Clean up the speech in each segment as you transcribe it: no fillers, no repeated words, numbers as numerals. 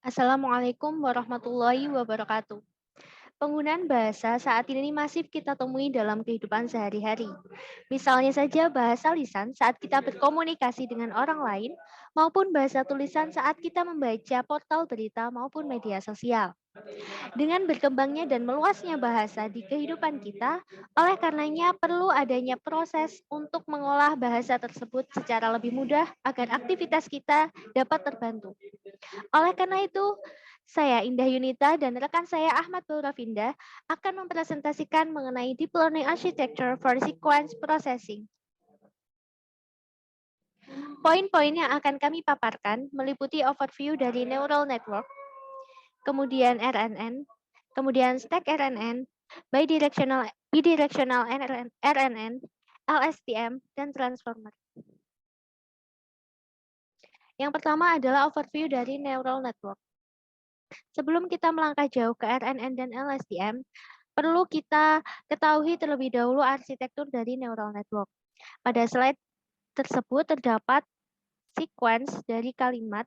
Assalamualaikum warahmatullahi wabarakatuh. Penggunaan bahasa saat ini masif kita temui dalam kehidupan sehari-hari. Misalnya saja bahasa lisan saat kita berkomunikasi dengan orang lain, maupun bahasa tulisan saat kita membaca portal berita maupun media sosial. Dengan berkembangnya dan meluasnya bahasa di kehidupan kita, oleh karenanya perlu adanya proses untuk mengolah bahasa tersebut secara lebih mudah agar aktivitas kita dapat terbantu. Oleh karena itu, saya Indah Yunita dan rekan saya Ahmad Baurafinda akan mempresentasikan mengenai Deep Learning Architecture for Sequence Processing. Poin-poin yang akan kami paparkan meliputi overview dari neural network, kemudian RNN, kemudian stack RNN, bidirectional RNN, LSTM, dan transformer. Yang pertama adalah overview dari neural network. Sebelum kita melangkah jauh ke RNN dan LSTM, perlu kita ketahui terlebih dahulu arsitektur dari neural network. Pada slide tersebut terdapat sequence dari kalimat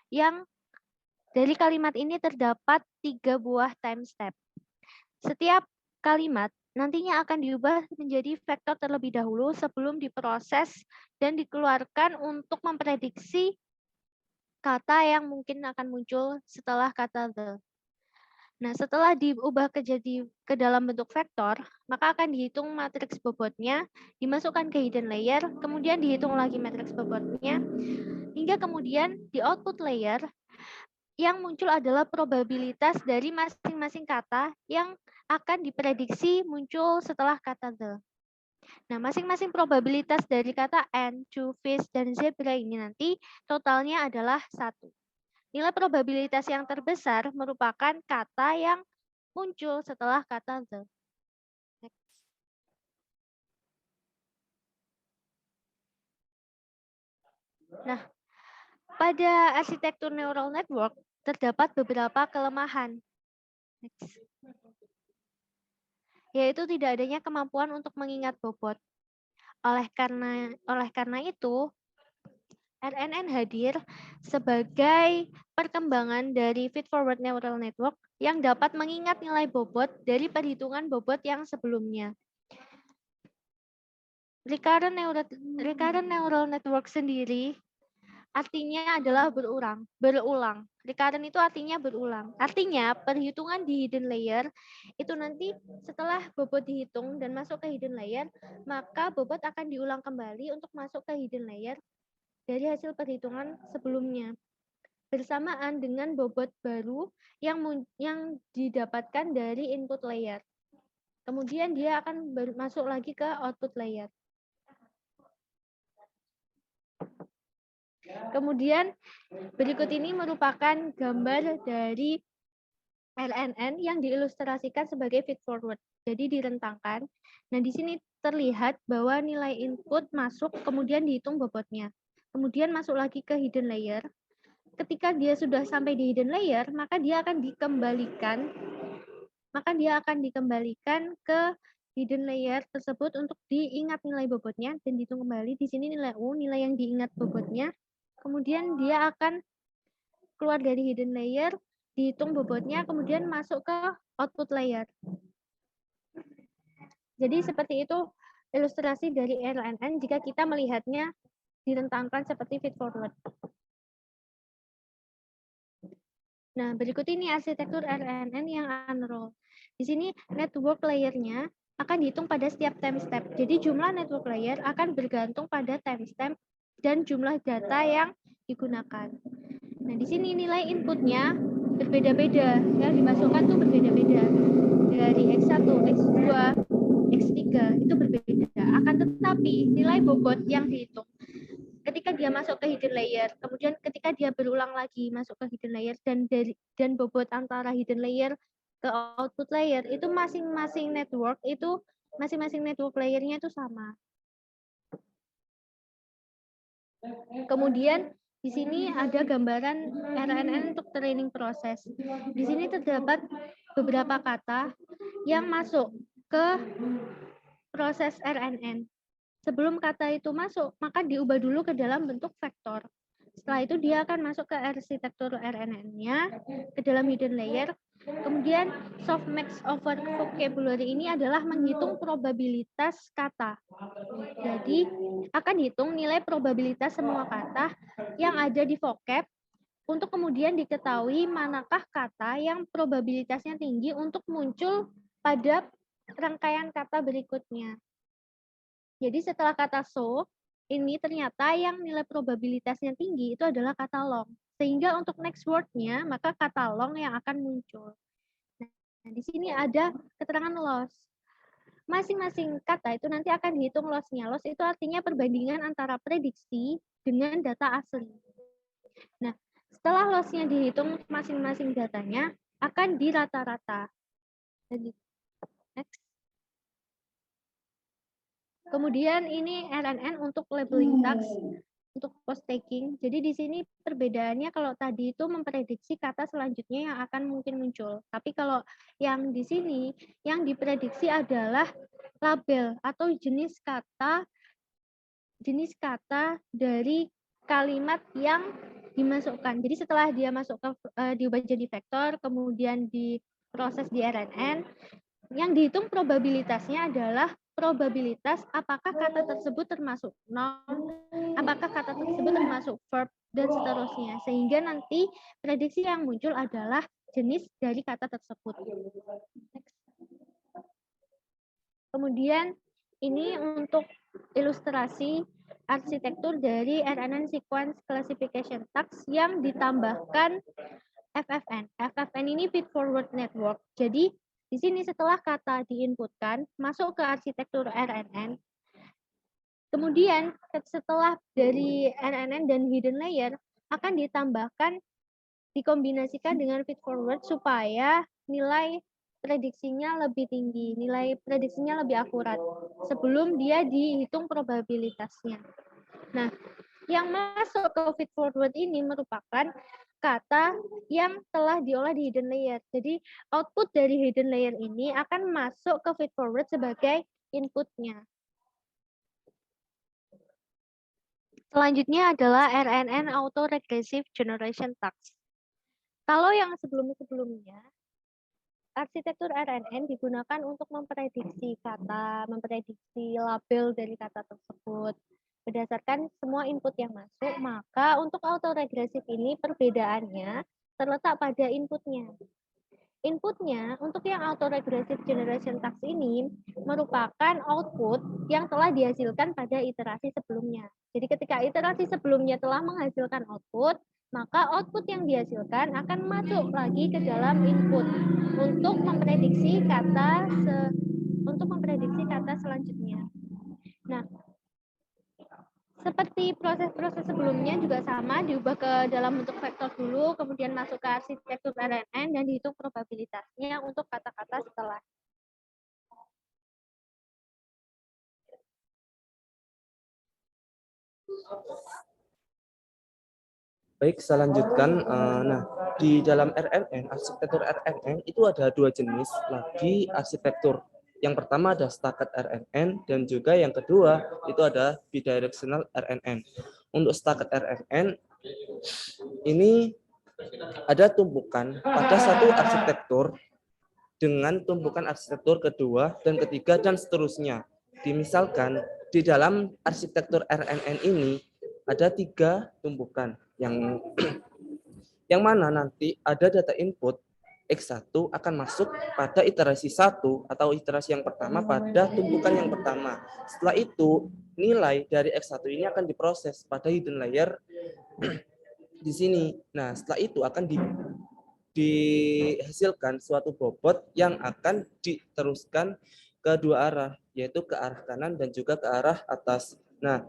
yang dari kalimat ini terdapat 3 buah time step. Setiap kalimat nantinya akan diubah menjadi vektor terlebih dahulu sebelum diproses dan dikeluarkan untuk memprediksi kata yang mungkin akan muncul setelah kata the. Nah, setelah diubah ke dalam bentuk vektor, maka akan dihitung matriks bobotnya, dimasukkan ke hidden layer, kemudian dihitung lagi matriks bobotnya, hingga kemudian di output layer yang muncul adalah probabilitas dari masing-masing kata yang akan diprediksi muncul setelah kata the. Nah, masing-masing probabilitas dari kata ant, two, fish, dan zebra ini nanti totalnya adalah 1. Nilai probabilitas yang terbesar merupakan kata yang muncul setelah kata the. Nah, pada arsitektur neural network terdapat beberapa kelemahan, yaitu tidak adanya kemampuan untuk mengingat bobot. Oleh karena itu, RNN hadir sebagai perkembangan dari feed-forward neural network yang dapat mengingat nilai bobot dari perhitungan bobot yang sebelumnya. Recurrent neural network sendiri artinya adalah berulang. Recurrent itu artinya berulang. Artinya perhitungan di hidden layer itu nanti setelah bobot dihitung dan masuk ke hidden layer, maka bobot akan diulang kembali untuk masuk ke hidden layer dari hasil perhitungan sebelumnya. Bersamaan dengan bobot baru yang didapatkan dari input layer. Kemudian dia akan masuk lagi ke output layer. Kemudian berikut ini merupakan gambar dari RNN yang diilustrasikan sebagai feed forward. Jadi direntangkan. Nah, di sini terlihat bahwa nilai input masuk kemudian dihitung bobotnya. Kemudian masuk lagi ke hidden layer. Ketika dia sudah sampai di hidden layer, maka dia akan dikembalikan ke hidden layer tersebut untuk diingat nilai bobotnya dan dihitung kembali. Di sini nilai U, nilai yang diingat bobotnya. Kemudian dia akan keluar dari hidden layer, dihitung bobotnya, kemudian masuk ke output layer. Jadi seperti itu ilustrasi dari RNN jika kita melihatnya direntangkan seperti feed forward. Nah, berikut ini arsitektur RNN yang unroll. Di sini network layer-nya akan dihitung pada setiap time step. Jadi jumlah network layer akan bergantung pada time step dan jumlah data yang digunakan. Nah, di sini nilai inputnya berbeda-beda. Yang dimasukkan tuh berbeda-beda. Dari X1, X2, X3 itu berbeda. Akan tetapi nilai bobot yang dihitung ketika dia masuk ke hidden layer, kemudian ketika dia berulang lagi masuk ke hidden layer dan bobot antara hidden layer ke output layer itu masing-masing network layernya itu sama. Kemudian di sini ada gambaran RNN untuk training proses. Di sini terdapat beberapa kata yang masuk ke proses RNN. Sebelum kata itu masuk, maka diubah dulu ke dalam bentuk vektor. Setelah itu dia akan masuk ke arsitektur RNN-nya, ke dalam hidden layer. Kemudian softmax over vocabulary ini adalah menghitung probabilitas kata. Jadi akan hitung nilai probabilitas semua kata yang ada di vocab untuk kemudian diketahui manakah kata yang probabilitasnya tinggi untuk muncul pada rangkaian kata berikutnya. Jadi setelah kata so, ini ternyata yang nilai probabilitasnya tinggi itu adalah kata long. Sehingga untuk next word-nya, maka kata long yang akan muncul. Nah, di sini ada keterangan loss. Masing-masing kata itu nanti akan dihitung loss-nya. Loss itu artinya perbandingan antara prediksi dengan data asli. Nah, setelah loss-nya dihitung masing-masing datanya, akan dirata-rata. Next. Kemudian ini RNN untuk labeling task, untuk post taking. Jadi di sini perbedaannya kalau tadi itu memprediksi kata selanjutnya yang akan mungkin muncul. Tapi kalau yang di sini yang diprediksi adalah label atau jenis kata dari kalimat yang dimasukkan. Jadi setelah dia masuk ke diubah jadi vektor, kemudian diproses di RNN, yang dihitung probabilitasnya adalah probabilitas apakah kata tersebut termasuk noun, apakah kata tersebut termasuk verb, dan seterusnya. Sehingga nanti prediksi yang muncul adalah jenis dari kata tersebut. Kemudian ini untuk ilustrasi arsitektur dari RNN Sequence Classification Task yang ditambahkan FFN. FFN ini Feed Forward Network. Jadi di sini setelah kata diinputkan, masuk ke arsitektur RNN. Kemudian setelah dari RNN dan hidden layer, akan ditambahkan, dikombinasikan dengan feed forward supaya nilai prediksinya lebih tinggi, nilai prediksinya lebih akurat sebelum dia dihitung probabilitasnya. Nah, yang masuk ke feed forward ini merupakan kata yang telah diolah di hidden layer. Jadi output dari hidden layer ini akan masuk ke feed forward sebagai inputnya. Selanjutnya adalah RNN Auto Regressive Generation Task. Kalau yang sebelum-sebelumnya, arsitektur RNN digunakan untuk memprediksi kata, memprediksi label dari kata tersebut. Berdasarkan semua input yang masuk, maka untuk autoregresif ini perbedaannya terletak pada inputnya. Inputnya untuk yang autoregressive generation task ini merupakan output yang telah dihasilkan pada iterasi sebelumnya. Jadi ketika iterasi sebelumnya telah menghasilkan output, maka output yang dihasilkan akan masuk lagi ke dalam input untuk memprediksi kata selanjutnya. Nah, seperti proses-proses sebelumnya juga sama, diubah ke dalam bentuk vektor dulu, kemudian masuk ke arsitektur RNN, dan dihitung probabilitasnya untuk kata-kata setelah. Baik, saya lanjutkan. Nah, di dalam RNN, arsitektur RNN itu ada dua jenis lagi arsitektur. Yang pertama ada stacket RNN, dan juga yang kedua itu ada bidirectional RNN. Untuk stacket RNN, ini ada tumpukan pada satu arsitektur dengan tumpukan arsitektur kedua dan ketiga dan seterusnya. Dimisalkan di dalam arsitektur RNN ini ada 3 tumpukan yang mana nanti ada data input X1 akan masuk pada iterasi 1 atau iterasi yang pertama pada tumpukan yang pertama. Setelah itu nilai dari X1 ini akan diproses pada hidden layer di sini. Nah, setelah itu akan dihasilkan suatu bobot yang akan diteruskan ke dua arah, yaitu ke arah kanan dan juga ke arah atas. Nah,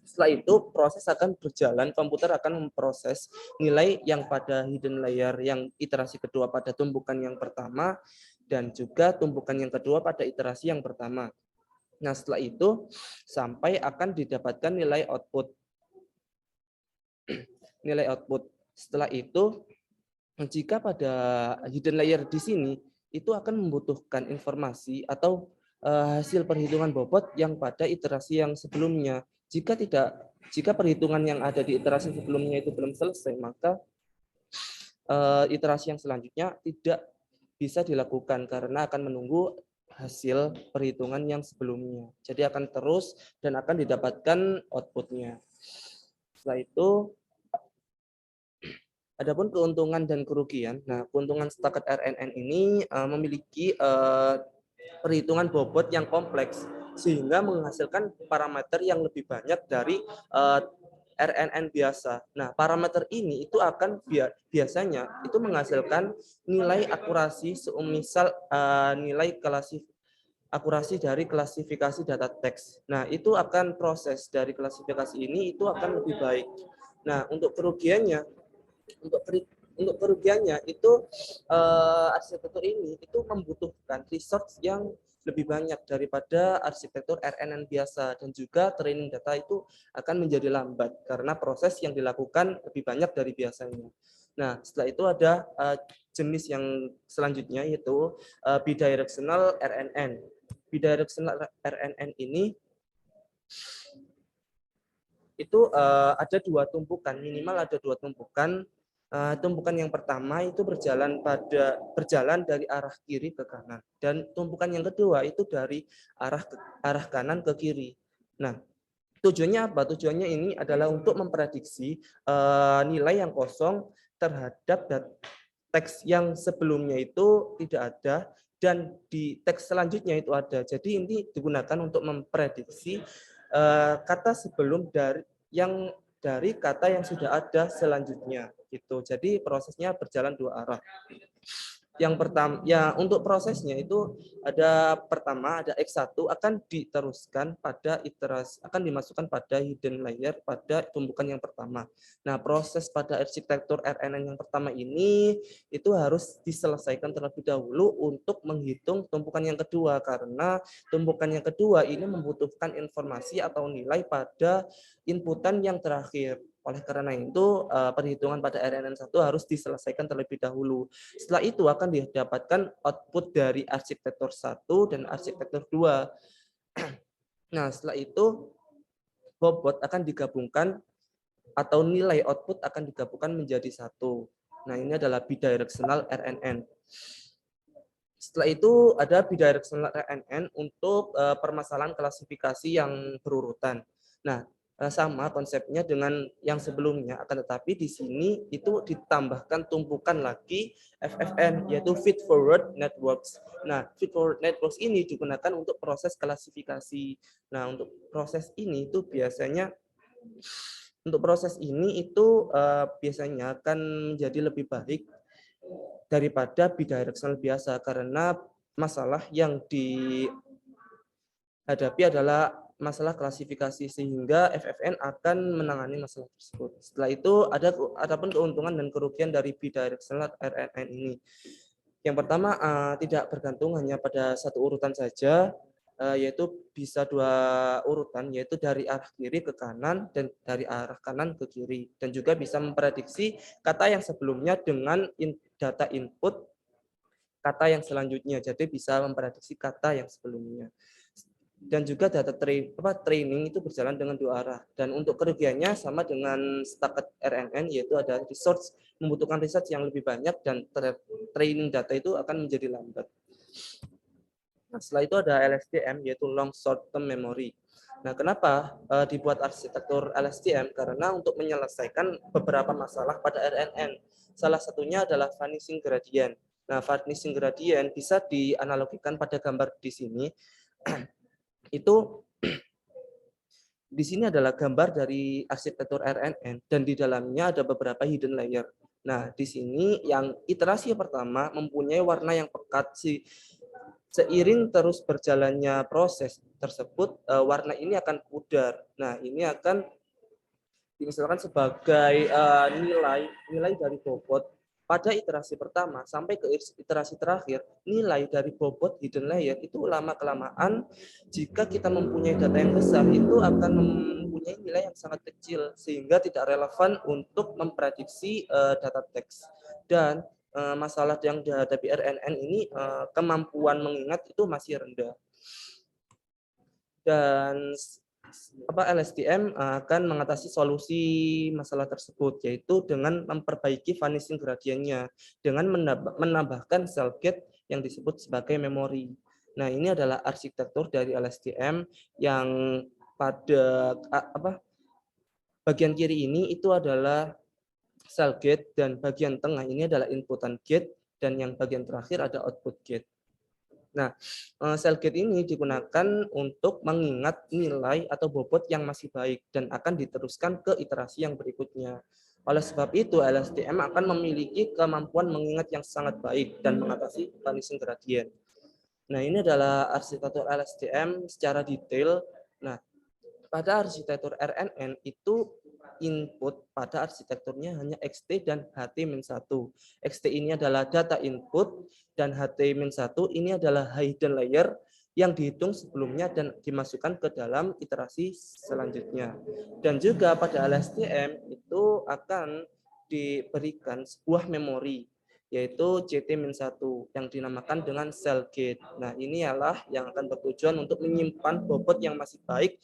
setelah itu proses akan berjalan, komputer akan memproses nilai yang pada hidden layer yang iterasi kedua pada tumpukan yang pertama dan juga tumpukan yang kedua pada iterasi yang pertama. Nah, setelah itu sampai akan didapatkan nilai output. Nilai output. Setelah itu jika pada hidden layer di sini itu akan membutuhkan informasi atau hasil perhitungan bobot yang pada iterasi yang sebelumnya. Jika perhitungan yang ada di iterasi sebelumnya itu belum selesai, maka iterasi yang selanjutnya tidak bisa dilakukan karena akan menunggu hasil perhitungan yang sebelumnya. Jadi akan terus dan akan didapatkan outputnya. Setelah itu, adapun keuntungan dan kerugian. Nah, keuntungan setakat RNN ini memiliki perhitungan bobot yang kompleks sehingga menghasilkan parameter yang lebih banyak dari RNN biasa. Nah, parameter ini itu akan biasanya itu menghasilkan nilai akurasi semisal nilai akurasi dari klasifikasi data teks. Nah, itu akan proses dari klasifikasi ini itu akan lebih baik. Nah, untuk kerugiannya itu arsitektur ini itu membutuhkan resource yang lebih banyak daripada arsitektur RNN biasa, dan juga training data itu akan menjadi lambat karena proses yang dilakukan lebih banyak dari biasanya. Nah, setelah itu ada jenis yang selanjutnya yaitu bidirectional RNN. Bidirectional RNN ini itu ada dua tumpukan, minimal ada dua tumpukan. Tumpukan yang pertama itu berjalan dari arah kiri ke kanan, dan tumpukan yang kedua itu dari arah kanan ke kiri. Nah, tujuannya apa? Tujuannya ini adalah untuk memprediksi nilai yang kosong terhadap teks yang sebelumnya itu tidak ada dan di teks selanjutnya itu ada. Jadi ini digunakan untuk memprediksi kata sebelum dari kata yang sudah ada selanjutnya gitu. Jadi prosesnya berjalan dua arah. Yang pertama, ya untuk prosesnya itu pertama ada X1 akan diteruskan pada iterasi, akan dimasukkan pada hidden layer pada tumpukan yang pertama. Nah, proses pada arsitektur RNN yang pertama ini itu harus diselesaikan terlebih dahulu untuk menghitung tumpukan yang kedua, karena tumpukan yang kedua ini membutuhkan informasi atau nilai pada inputan yang terakhir. Oleh karena itu, perhitungan pada RNN1 harus diselesaikan terlebih dahulu. Setelah itu akan didapatkan output dari arsitektur 1 dan arsitektur 2. Nah, setelah itu bobot akan digabungkan atau nilai output akan digabungkan menjadi satu. Nah, ini adalah bidirectional RNN. Setelah itu ada bidirectional RNN untuk permasalahan klasifikasi yang berurutan. Nah, sama konsepnya dengan yang sebelumnya, akan tetapi di sini itu ditambahkan tumpukan lagi FFN, yaitu feed forward networks. Nah, feed forward networks ini digunakan untuk proses klasifikasi. Nah, untuk proses ini itu biasanya biasanya akan menjadi lebih baik daripada bidirectional biasa, karena masalah yang dihadapi adalah masalah klasifikasi, sehingga FFN akan menangani masalah tersebut. Setelah itu adapun keuntungan dan kerugian dari bidirectional RNN ini. Yang pertama, tidak bergantung hanya pada satu urutan saja, yaitu bisa dua urutan, yaitu dari arah kiri ke kanan dan dari arah kanan ke kiri, dan juga bisa memprediksi kata yang sebelumnya dengan data input kata yang selanjutnya. Jadi bisa memprediksi kata yang sebelumnya. Dan juga data training itu berjalan dengan dua arah. Dan untuk kerugiannya sama dengan setakat RNN, yaitu ada membutuhkan research yang lebih banyak, dan training data itu akan menjadi lambat. Nah, setelah itu ada LSTM, yaitu long short term memory. Nah, kenapa dibuat arsitektur LSTM? Karena untuk menyelesaikan beberapa masalah pada RNN. Salah satunya adalah vanishing gradient. Nah, vanishing gradient bisa dianalogikan pada gambar di sini. Itu di sini adalah gambar dari arsitektur RNN, dan di dalamnya ada beberapa hidden layer. Nah, di sini yang iterasi pertama mempunyai warna yang pekat. Seiring terus berjalannya proses tersebut, warna ini akan pudar. Nah, ini akan dimisalkan sebagai nilai dari bobot pada iterasi pertama sampai ke iterasi terakhir. Nilai dari bobot hidden layer itu lama-kelamaan, jika kita mempunyai data yang besar, itu akan mempunyai nilai yang sangat kecil, sehingga tidak relevan untuk memprediksi data teks. Dan masalah yang dihadapi RNN ini, kemampuan mengingat itu masih rendah. Dan LSTM akan mengatasi solusi masalah tersebut, yaitu dengan memperbaiki vanishing gradiennya dengan menambahkan cell gate yang disebut sebagai memori. Nah, ini adalah arsitektur dari LSTM yang pada bagian kiri ini itu adalah cell gate dan bagian tengah ini adalah inputan gate dan yang bagian terakhir ada output gate. Nah, cell gate ini digunakan untuk mengingat nilai atau bobot yang masih baik dan akan diteruskan ke iterasi yang berikutnya. Oleh sebab itu, LSTM akan memiliki kemampuan mengingat yang sangat baik dan mengatasi vanishing gradient. Nah, ini adalah arsitektur LSTM secara detail. Nah, pada arsitektur RNN itu input pada arsitekturnya hanya XT dan HT-1. XT ini adalah data input dan HT-1 ini adalah hidden layer yang dihitung sebelumnya dan dimasukkan ke dalam iterasi selanjutnya. Dan juga pada LSTM itu akan diberikan sebuah memori yaitu CT-1 yang dinamakan dengan cell gate. Nah, ini adalah yang akan bertujuan untuk menyimpan bobot yang masih baik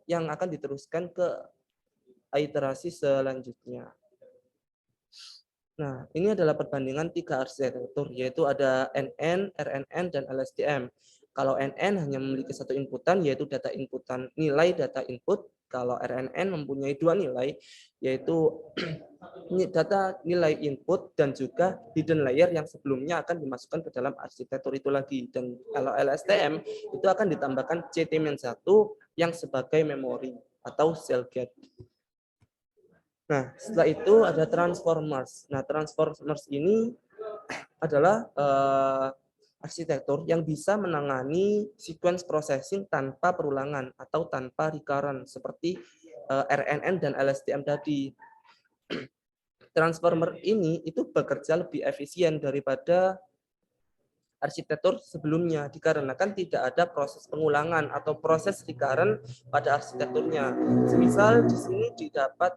yang akan diteruskan ke iterasi selanjutnya. Nah, ini adalah perbandingan 3 arsitektur, yaitu ada NN, RNN, dan LSTM. Kalau NN hanya memiliki satu inputan, yaitu data inputan nilai data input. Kalau RNN mempunyai 2 nilai, yaitu data nilai input dan juga hidden layer yang sebelumnya akan dimasukkan ke dalam arsitektur itu lagi. Dan kalau LSTM itu akan ditambahkan CT-1 yang sebagai memori atau cell gate. Nah, setelah itu ada transformers. Nah, transformers ini adalah arsitektur yang bisa menangani sequence processing tanpa perulangan atau tanpa recurrent seperti RNN dan LSTM tadi. Transformer ini itu bekerja lebih efisien daripada arsitektur sebelumnya dikarenakan tidak ada proses pengulangan atau proses recurrent pada arsitekturnya. Semisal di sini didapat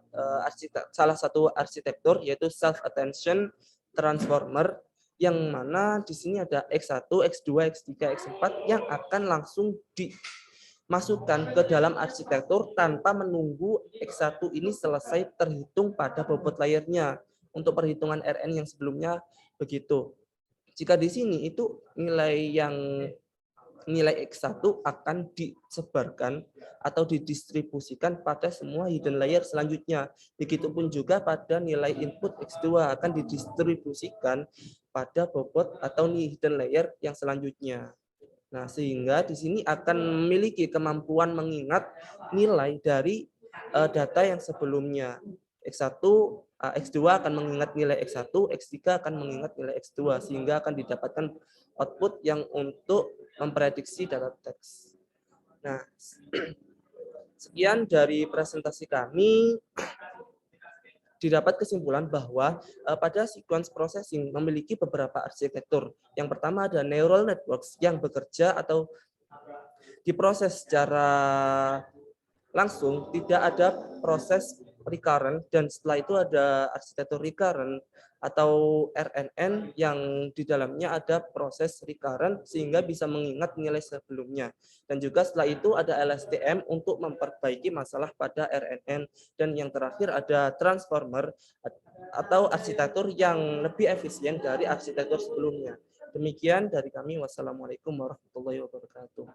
salah satu arsitektur yaitu self attention transformer yang mana di sini ada X1, X2, X3, X4 yang akan langsung dimasukkan ke dalam arsitektur tanpa menunggu X1 ini selesai terhitung pada bobot layernya. Untuk perhitungan RN yang sebelumnya begitu. Jika di sini itu nilai X1 akan disebarkan atau didistribusikan pada semua hidden layer selanjutnya. Begitupun juga pada nilai input X2 akan didistribusikan pada bobot atau hidden layer yang selanjutnya. Nah, sehingga di sini akan memiliki kemampuan mengingat nilai dari data yang sebelumnya. X1, X2 akan mengingat nilai X1, X3 akan mengingat nilai X2, sehingga akan didapatkan output yang untuk memprediksi data teks. Nah, sekian dari presentasi kami. Didapat kesimpulan bahwa pada sequence processing memiliki beberapa arsitektur. Yang pertama ada neural networks yang bekerja atau diproses secara langsung, tidak ada proses recurrent, dan setelah itu ada arsitektur recurrent atau RNN yang di dalamnya ada proses recurrent sehingga bisa mengingat nilai sebelumnya. Dan juga setelah itu ada LSTM untuk memperbaiki masalah pada RNN. Dan yang terakhir ada transformer atau arsitektur yang lebih efisien dari arsitektur sebelumnya. Demikian dari kami. Wassalamualaikum warahmatullahi wabarakatuh.